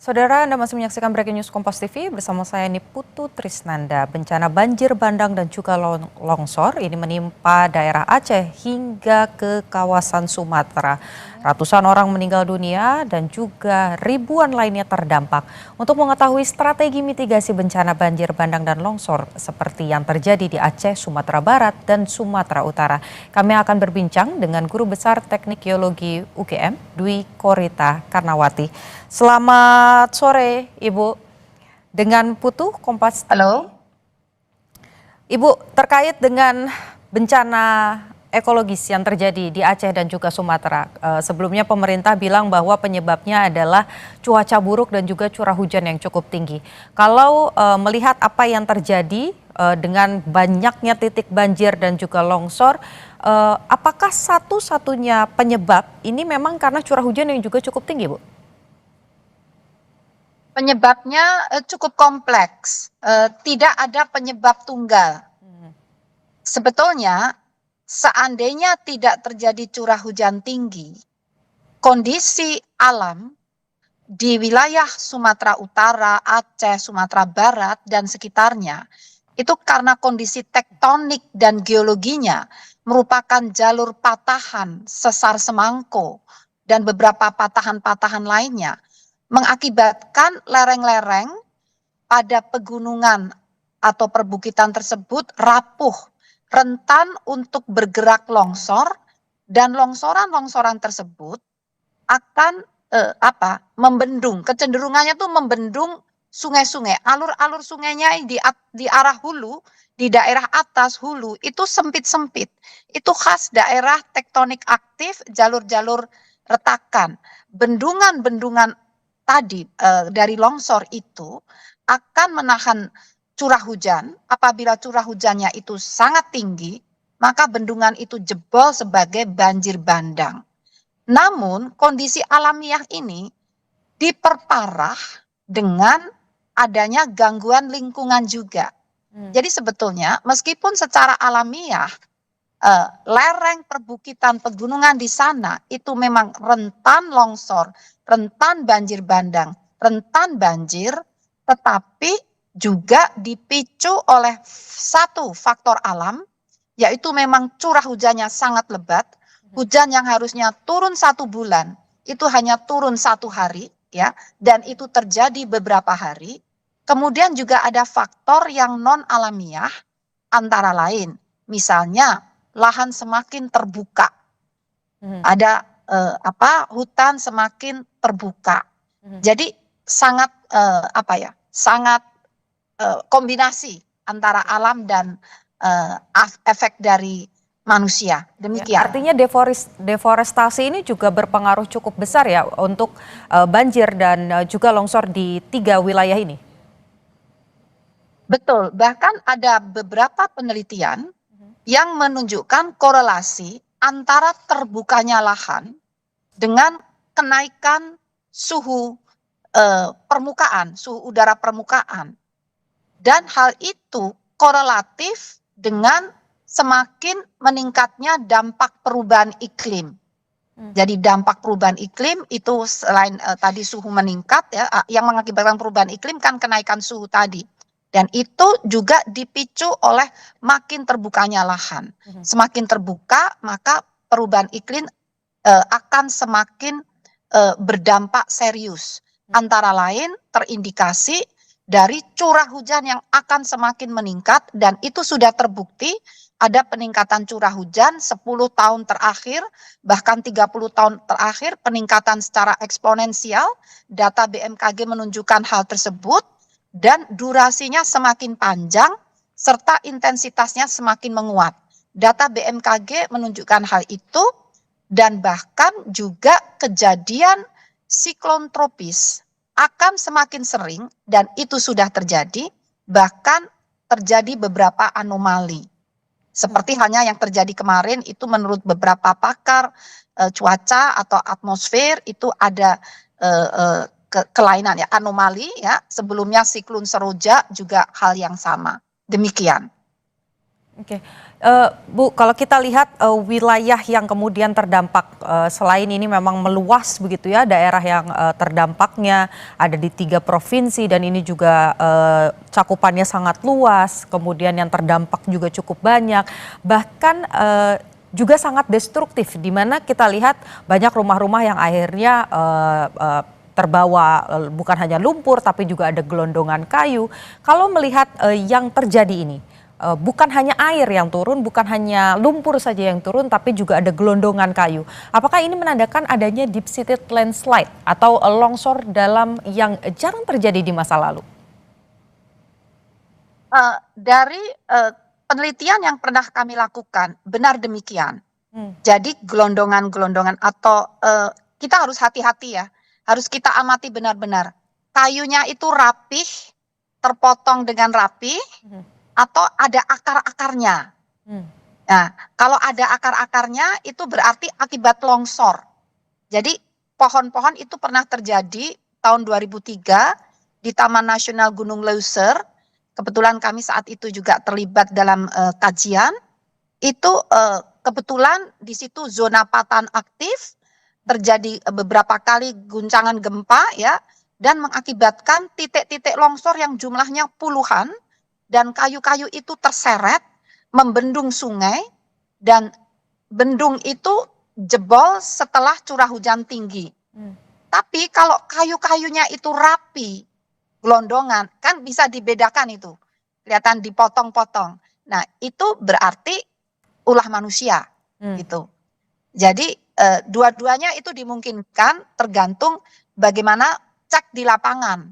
Saudara, Anda masih menyaksikan Breaking News Kompas TV bersama saya Niputu Trisnanda. Bencana banjir bandang dan juga longsor ini menimpa daerah Aceh hingga ke kawasan Sumatera. Ratusan orang meninggal dunia dan juga ribuan lainnya terdampak. Untuk mengetahui strategi mitigasi bencana banjir bandang dan longsor seperti yang terjadi di Aceh, Sumatera Barat, dan Sumatera Utara, kami akan berbincang dengan Guru Besar Teknik Geologi UGM, Dwi Korita Karnawati. Selamat sore, Ibu. Dengan Putu Kompas TV. Halo. Ibu, terkait dengan bencana ekologis yang terjadi di Aceh dan juga Sumatera. Sebelumnya pemerintah bilang bahwa penyebabnya adalah cuaca buruk dan juga curah hujan yang cukup tinggi. Kalau melihat apa yang terjadi dengan banyaknya titik banjir dan juga longsor, apakah satu-satunya penyebab ini memang karena curah hujan yang juga cukup tinggi, Bu? Penyebabnya cukup kompleks, tidak ada penyebab tunggal. Sebetulnya, seandainya tidak terjadi curah hujan tinggi, kondisi alam di wilayah Sumatera Utara, Aceh, Sumatera Barat, dan sekitarnya, itu karena kondisi tektonik dan geologinya merupakan jalur patahan sesar Semangko dan beberapa patahan-patahan lainnya, mengakibatkan lereng-lereng pada pegunungan atau perbukitan tersebut rapuh, rentan untuk bergerak longsor, dan longsoran-longsoran tersebut akan membendung, kecenderungannya tuh membendung sungai-sungai, alur-alur sungainya di arah hulu, di daerah atas hulu itu sempit-sempit. Itu khas daerah tektonik aktif, jalur-jalur retakan. Bendungan-bendungan tadi dari longsor itu akan menahan curah hujan. Apabila curah hujannya itu sangat tinggi, maka bendungan itu jebol sebagai banjir bandang. Namun kondisi alamiah ini diperparah dengan adanya gangguan lingkungan juga. Jadi sebetulnya meskipun secara alamiah lereng perbukitan pegunungan di sana itu memang rentan longsor, rentan banjir bandang, rentan banjir, tetapi juga dipicu oleh satu faktor alam, yaitu memang curah hujannya sangat lebat. Hujan yang harusnya turun 1 bulan, itu hanya turun 1 hari, ya, dan itu terjadi beberapa hari. Kemudian juga ada faktor yang non alamiah, antara lain, misalnya lahan semakin terbuka, ada hutan semakin terbuka. Jadi sangat sangat kombinasi antara alam dan efek dari manusia. Demikian. Artinya deforestasi ini juga berpengaruh cukup besar ya untuk banjir dan juga longsor di 3 wilayah ini. Betul, bahkan ada beberapa penelitian yang menunjukkan korelasi antara terbukanya lahan dengan kenaikan suhu permukaan, suhu udara permukaan. Dan hal itu korelatif dengan semakin meningkatnya dampak perubahan iklim. Jadi dampak perubahan iklim itu selain tadi suhu meningkat, ya, yang mengakibatkan perubahan iklim kan kenaikan suhu tadi. Dan itu juga dipicu oleh makin terbukanya lahan. Semakin terbuka, maka perubahan iklim akan semakin berdampak serius. Antara lain terindikasi dari curah hujan yang akan semakin meningkat, dan itu sudah terbukti ada peningkatan curah hujan 10 tahun terakhir, bahkan 30 tahun terakhir, peningkatan secara eksponensial. Data BMKG menunjukkan hal tersebut, dan durasinya semakin panjang, serta intensitasnya semakin menguat. Data BMKG menunjukkan hal itu, dan bahkan juga kejadian siklon tropis akan semakin sering, dan itu sudah terjadi, bahkan terjadi beberapa anomali. Seperti halnya yang terjadi kemarin itu menurut beberapa pakar cuaca atau atmosfer itu ada kelainan, ya, anomali, ya. Sebelumnya siklon Seroja juga hal yang sama. Demikian. Oke, Bu, kalau kita lihat wilayah yang kemudian terdampak selain ini memang meluas begitu ya, daerah yang terdampaknya ada di 3 provinsi dan ini juga cakupannya sangat luas, kemudian yang terdampak juga cukup banyak, bahkan juga sangat destruktif, di mana kita lihat banyak rumah-rumah yang akhirnya terbawa bukan hanya lumpur tapi juga ada gelondongan kayu. Kalau melihat yang terjadi ini, bukan hanya air yang turun, bukan hanya lumpur saja yang turun, tapi juga ada gelondongan kayu. Apakah ini menandakan adanya deep-seated landslide atau longsor dalam yang jarang terjadi di masa lalu? Dari penelitian yang pernah kami lakukan, benar demikian. Hmm. Jadi gelondongan-gelondongan atau kita harus hati-hati ya, harus kita amati benar-benar. Kayunya itu rapih, terpotong dengan rapi, Hmm. atau ada akar-akarnya. Hmm. Nah, kalau ada akar-akarnya itu berarti akibat longsor. Jadi pohon-pohon itu pernah terjadi tahun 2003 di Taman Nasional Gunung Leuser. Kebetulan kami saat itu juga terlibat dalam kajian. Itu kebetulan di situ zona patahan aktif, terjadi beberapa kali guncangan gempa ya, dan mengakibatkan titik-titik longsor yang jumlahnya puluhan, dan kayu-kayu itu terseret, membendung sungai, dan bendung itu jebol setelah curah hujan tinggi. Hmm. Tapi kalau kayu-kayunya itu rapi, gelondongan, kan bisa dibedakan itu. Kelihatan dipotong-potong. Nah, itu berarti ulah manusia Hmm. gitu. Jadi dua-duanya itu dimungkinkan tergantung bagaimana cek di lapangan.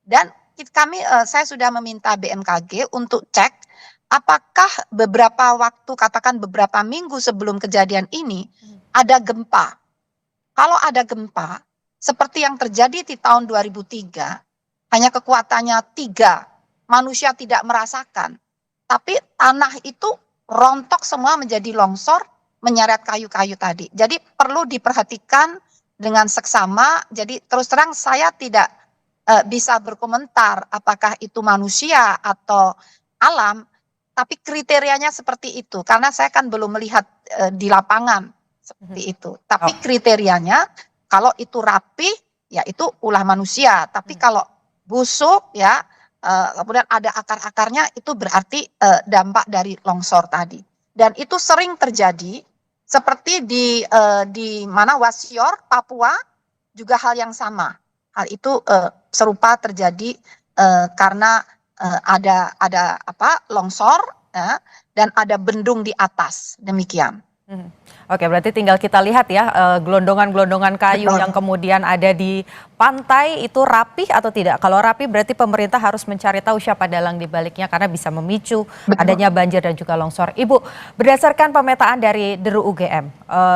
Dan saya sudah meminta BMKG untuk cek apakah beberapa waktu, katakan beberapa minggu sebelum kejadian ini ada gempa. Kalau ada gempa seperti yang terjadi di tahun 2003, hanya kekuatannya 3, manusia tidak merasakan. Tapi tanah itu rontok semua menjadi longsor, menyeret kayu-kayu tadi. Jadi perlu diperhatikan dengan seksama. Jadi terus terang saya tidak bisa berkomentar apakah itu manusia atau alam, tapi kriterianya seperti itu. Karena saya kan belum melihat di lapangan seperti itu. Tapi Oh. kriterianya kalau itu rapi, ya itu ulah manusia. Tapi kalau busuk ya, kemudian ada akar-akarnya, itu berarti dampak dari longsor tadi. Dan itu sering terjadi, seperti di mana Wasior, Papua, juga hal yang sama. Hal itu serupa terjadi karena ada longsor ya, dan ada bendung di atas, demikian. Oke, berarti tinggal kita lihat ya gelondongan-gelondongan kayu Betul. yang kemudian ada di pantai itu rapih atau tidak. Kalau rapih berarti pemerintah harus mencari tahu siapa dalang di baliknya karena bisa memicu Betul. adanya banjir dan juga longsor. Ibu, berdasarkan pemetaan dari Deru UGM,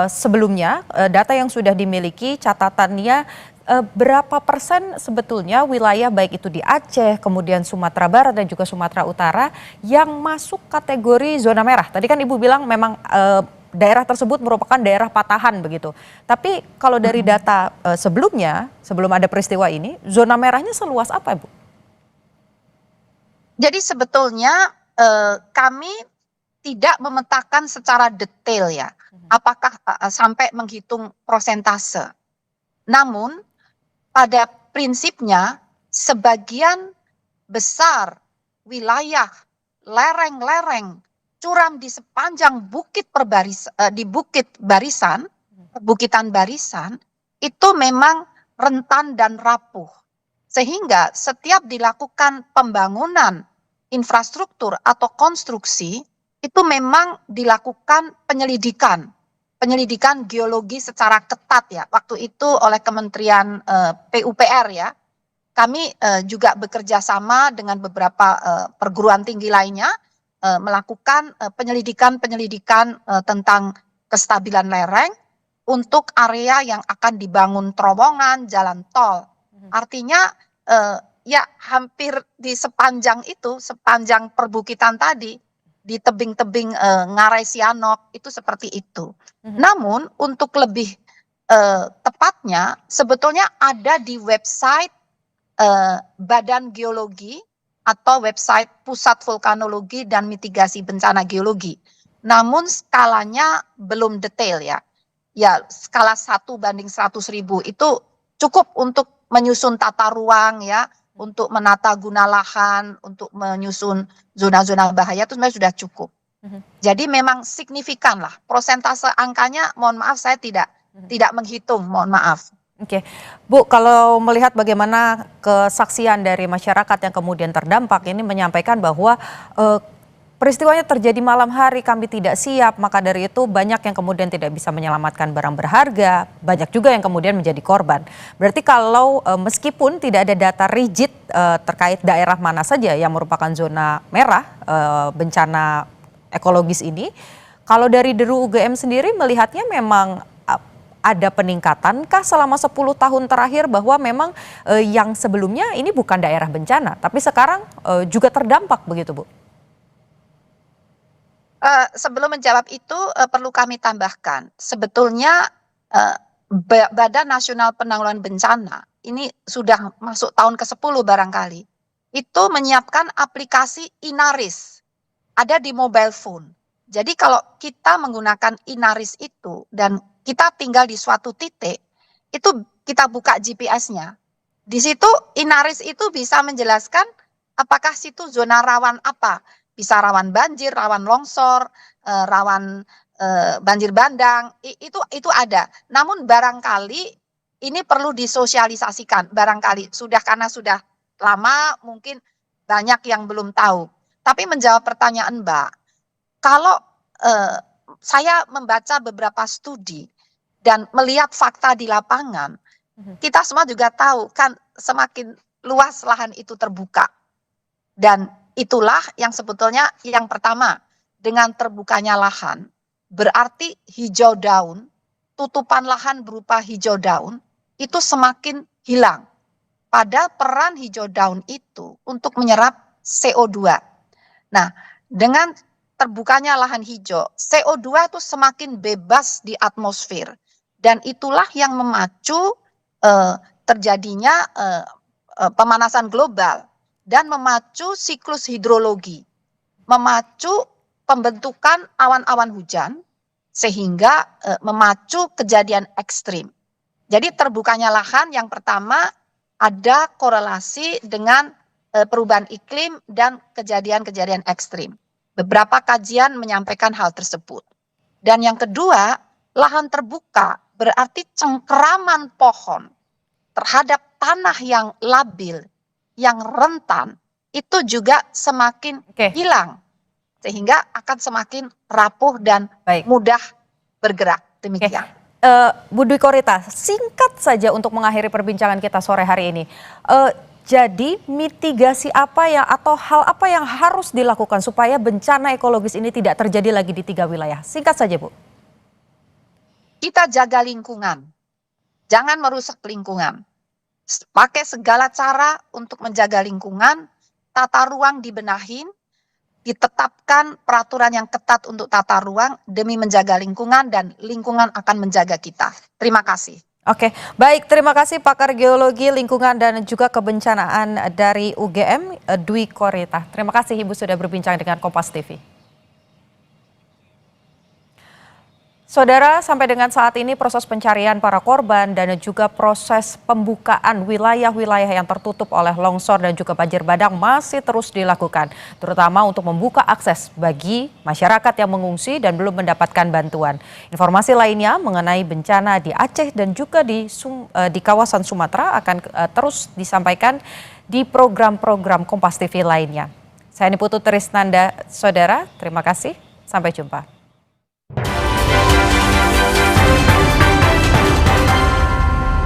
sebelumnya data yang sudah dimiliki catatannya berapa persen sebetulnya wilayah baik itu di Aceh, kemudian Sumatera Barat dan juga Sumatera Utara yang masuk kategori zona merah. Tadi kan Ibu bilang memang daerah tersebut merupakan daerah patahan begitu. Tapi kalau dari data sebelumnya, sebelum ada peristiwa ini, zona merahnya seluas apa, Bu? Jadi sebetulnya kami tidak memetakan secara detail ya, apakah sampai menghitung prosentase. Namun pada prinsipnya sebagian besar wilayah lereng-lereng curam di sepanjang di Bukit Barisan, Perbukitan Barisan, itu memang rentan dan rapuh. Sehingga setiap dilakukan pembangunan infrastruktur atau konstruksi, itu memang dilakukan penyelidikan geologi secara ketat ya. Waktu itu oleh Kementerian PUPR ya. Kami juga bekerja sama dengan beberapa perguruan tinggi lainnya melakukan penyelidikan tentang kestabilan lereng untuk area yang akan dibangun terowongan, jalan tol. Artinya ya hampir di sepanjang itu, sepanjang perbukitan tadi, di tebing-tebing Ngarai Sianok, itu seperti itu. Namun untuk lebih tepatnya, sebetulnya ada di website Badan Geologi atau website Pusat Vulkanologi dan Mitigasi Bencana Geologi. Namun skalanya belum detail ya. Ya, skala 1:100.000 itu cukup untuk menyusun tata ruang ya, untuk menata guna lahan, untuk menyusun zona-zona bahaya itu sebenarnya sudah cukup. Jadi memang signifikan lah. Persentase angkanya, mohon maaf saya tidak menghitung, mohon maaf. Oke, Bu, kalau melihat bagaimana kesaksian dari masyarakat yang kemudian terdampak ini menyampaikan bahwa peristiwanya terjadi malam hari, kami tidak siap, maka dari itu banyak yang kemudian tidak bisa menyelamatkan barang berharga, banyak juga yang kemudian menjadi korban. Berarti kalau meskipun tidak ada data rigid terkait daerah mana saja yang merupakan zona merah bencana ekologis ini, kalau dari Deru UGM sendiri melihatnya memang ada peningkatankah selama 10 tahun terakhir bahwa memang yang sebelumnya ini bukan daerah bencana, tapi sekarang juga terdampak begitu, Bu? Sebelum menjawab itu perlu kami tambahkan, sebetulnya Badan Nasional Penanggulangan Bencana ini sudah masuk tahun ke-10 barangkali, itu menyiapkan aplikasi Inaris, ada di mobile phone. Jadi kalau kita menggunakan Inaris itu dan kita tinggal di suatu titik, itu kita buka GPS-nya. Di situ Inaris itu bisa menjelaskan apakah situ zona rawan apa. Bisa rawan banjir, rawan longsor, rawan banjir bandang, itu ada. Namun barangkali ini perlu disosialisasikan, barangkali karena sudah lama mungkin banyak yang belum tahu. Tapi menjawab pertanyaan Mbak, kalau saya membaca beberapa studi dan melihat fakta di lapangan, kita semua juga tahu kan semakin luas lahan itu terbuka. Dan itulah yang sebetulnya yang pertama, dengan terbukanya lahan, berarti hijau daun, tutupan lahan berupa hijau daun, itu semakin hilang. Pada peran hijau daun itu untuk menyerap CO2. Nah, dengan terbukanya lahan hijau, CO2 itu semakin bebas di atmosfer. Dan itulah yang memacu terjadinya pemanasan global dan memacu siklus hidrologi, memacu pembentukan awan-awan hujan, sehingga memacu kejadian ekstrim. Jadi terbukanya lahan yang pertama ada korelasi dengan perubahan iklim dan kejadian-kejadian ekstrim. Beberapa kajian menyampaikan hal tersebut. Dan yang kedua, lahan terbuka berarti cengkeraman pohon terhadap tanah yang labil, yang rentan, itu juga semakin hilang. Sehingga akan semakin rapuh dan mudah bergerak. Demikian. Bu Dwi Korita, singkat saja untuk mengakhiri perbincangan kita sore hari ini. Jadi mitigasi apa atau hal apa yang harus dilakukan supaya bencana ekologis ini tidak terjadi lagi di 3 wilayah? Singkat saja, Bu. Kita jaga lingkungan, jangan merusak lingkungan. Pakai segala cara untuk menjaga lingkungan, tata ruang dibenahin, ditetapkan peraturan yang ketat untuk tata ruang demi menjaga lingkungan dan lingkungan akan menjaga kita. Terima kasih. Oke, baik, terima kasih pakar geologi, lingkungan dan juga kebencanaan dari UGM, Dwi Korita. Terima kasih Ibu sudah berbincang dengan Kompas TV. Saudara, sampai dengan saat ini proses pencarian para korban dan juga proses pembukaan wilayah-wilayah yang tertutup oleh longsor dan juga banjir bandang masih terus dilakukan, terutama untuk membuka akses bagi masyarakat yang mengungsi dan belum mendapatkan bantuan. Informasi lainnya mengenai bencana di Aceh dan juga di kawasan Sumatera akan terus disampaikan di program-program Kompas TV lainnya. Saya Putu Trisnanda, saudara, terima kasih, sampai jumpa.